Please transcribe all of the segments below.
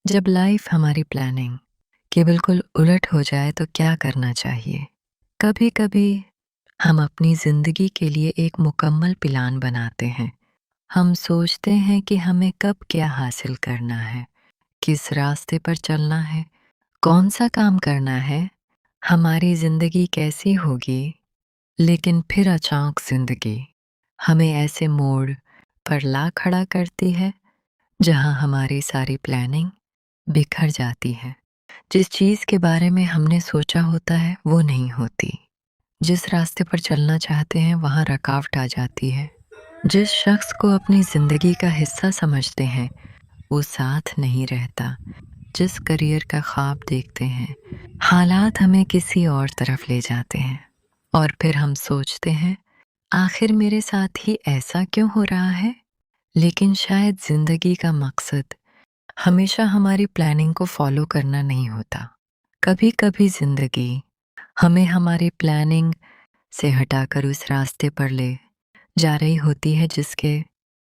जब लाइफ हमारी प्लानिंग के बिल्कुल उलट हो जाए तो क्या करना चाहिए? कभी-कभी हम अपनी ज़िंदगी के लिए एक मुकम्मल प्लान बनाते हैं। हम सोचते हैं कि हमें कब क्या हासिल करना है, किस रास्ते पर चलना है, कौन-सा काम करना है, हमारी ज़िंदगी कैसी होगी। लेकिन फिर अचानक ज़िंदगी हमें ऐसे मोड़ पर ला खड़ा करती है, जहाँ हमारी सारी प्लानिंग बिखर जाती है। जिस चीज़ के बारे में हमने सोचा होता है वो नहीं होती। जिस रास्ते पर चलना चाहते हैं वहाँ रुकावट आ जाती है। जिस शख्स को अपनी ज़िंदगी का हिस्सा समझते हैं वो साथ नहीं रहता। जिस करियर का ख्वाब देखते हैं हालात हमें किसी और तरफ ले जाते हैं। और फिर हम सोचते हैं आखिर मेरे साथ ही ऐसा क्यों हो रहा है? लेकिन शायद ज़िंदगी का मकसद हमेशा हमारी प्लानिंग को फॉलो करना नहीं होता। कभी-कभी ज़िंदगी हमें हमारी प्लानिंग से हटाकर उस रास्ते पर ले जा रही होती है जिसके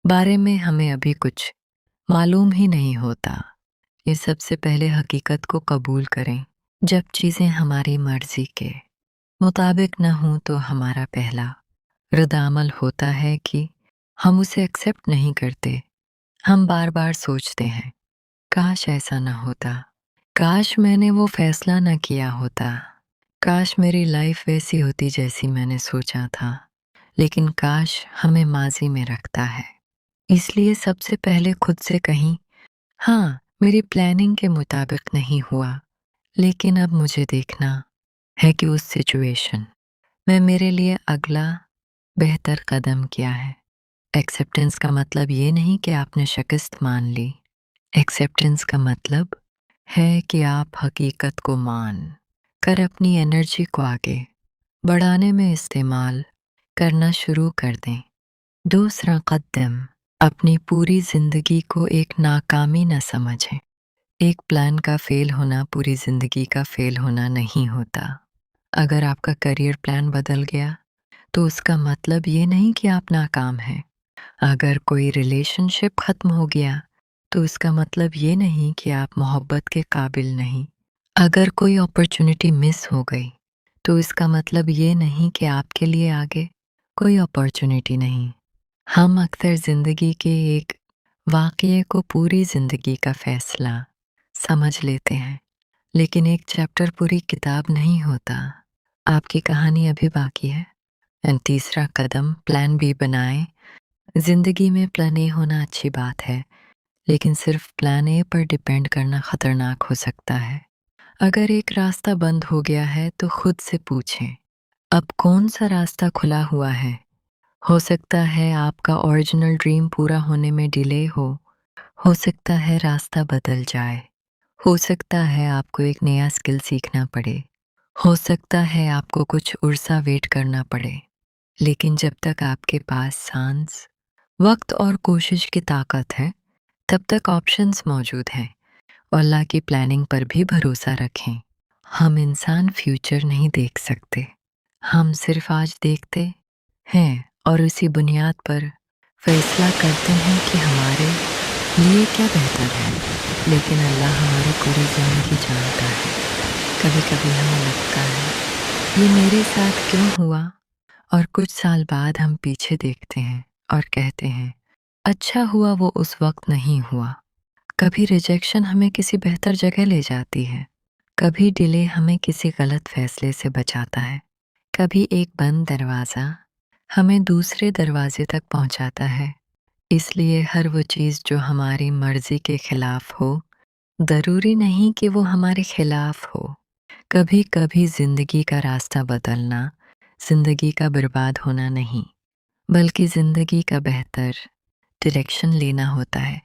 बारे में हमें अभी कुछ मालूम ही नहीं होता। ये सबसे पहले हकीकत को कबूल करें। जब चीज़ें हमारी मर्ज़ी के मुताबिक न हों तो हमारा पहला रद्द-अमल होता है कि हम उसे एक्सेप्ट नहीं करते। हम बार-बार सोचते हैं, काश ऐसा ना होता, काश मैंने वो फैसला ना किया होता, काश मेरी लाइफ वैसी होती जैसी मैंने सोचा था। लेकिन काश हमें माज़ी में रखता है। इसलिए सबसे पहले खुद से कहीं, हाँ, मेरी प्लानिंग के मुताबिक नहीं हुआ, लेकिन अब मुझे देखना है कि उस सिचुएशन में मेरे लिए अगला बेहतर कदम क्या है। एक्सेप्टेंस का मतलब ये नहीं कि आपने शिकस्त मान ली। एक्सेप्टेंस का मतलब है कि आप हकीकत को मान कर अपनी एनर्जी को आगे बढ़ाने में इस्तेमाल करना शुरू कर दें। दूसरा कदम, अपनी पूरी ज़िंदगी को एक नाकामी न समझें। एक प्लान का फेल होना पूरी ज़िंदगी का फेल होना नहीं होता। अगर आपका करियर प्लान बदल गया तो उसका मतलब ये नहीं कि आप नाकाम हैं। अगर कोई रिलेशनशिप खत्म हो गया तो इसका मतलब ये नहीं कि आप मोहब्बत के काबिल नहीं। अगर कोई अपॉर्चुनिटी मिस हो गई तो इसका मतलब ये नहीं कि आपके लिए आगे कोई अपॉर्चुनिटी नहीं। हम अक्सर जिंदगी के एक वाकये को पूरी जिंदगी का फैसला समझ लेते हैं, लेकिन एक चैप्टर पूरी किताब नहीं होता। आपकी कहानी अभी बाकी है। एंड तीसरा कदम, प्लान बी बनाएं। जिंदगी में प्लान ए होना अच्छी बात है, लेकिन सिर्फ प्लान ए पर डिपेंड करना खतरनाक हो सकता है। अगर एक रास्ता बंद हो गया है तो खुद से पूछें, अब कौन सा रास्ता खुला हुआ है? हो सकता है आपका ओरिजिनल ड्रीम पूरा होने में डिले हो सकता है रास्ता बदल जाए, हो सकता है आपको एक नया स्किल सीखना पड़े, हो सकता है आपको कुछ उर्सा वेट करना पड़े। लेकिन जब तक आपके पास सांस, वक्त और कोशिश की ताकत है, तब तक ऑप्शंस मौजूद हैं। और अल्लाह की प्लानिंग पर भी भरोसा रखें। हम इंसान फ्यूचर नहीं देख सकते, हम सिर्फ आज देखते हैं और उसी बुनियाद पर फैसला करते हैं कि हमारे लिए क्या बेहतर है। लेकिन अल्लाह हमारी पूरी ज़िंदगी जानता है। कभी-कभी हमें लगता है ये मेरे साथ क्यों हुआ, और कुछ साल बाद हम पीछे देखते हैं और कहते हैं अच्छा हुआ वो उस वक्त नहीं हुआ। कभी रिजेक्शन हमें किसी बेहतर जगह ले जाती है, कभी डिले हमें किसी गलत फैसले से बचाता है, कभी एक बंद दरवाज़ा हमें दूसरे दरवाजे तक पहुंचाता है। इसलिए हर वो चीज़ जो हमारी मर्ज़ी के खिलाफ हो, ज़रूरी नहीं कि वो हमारे खिलाफ हो। कभी-कभी ज़िंदगी का रास्ता बदलना, ज़िंदगी का बर्बाद होना नहीं, बल्कि ज़िंदगी का बेहतर डायरेक्शन लेना होता है।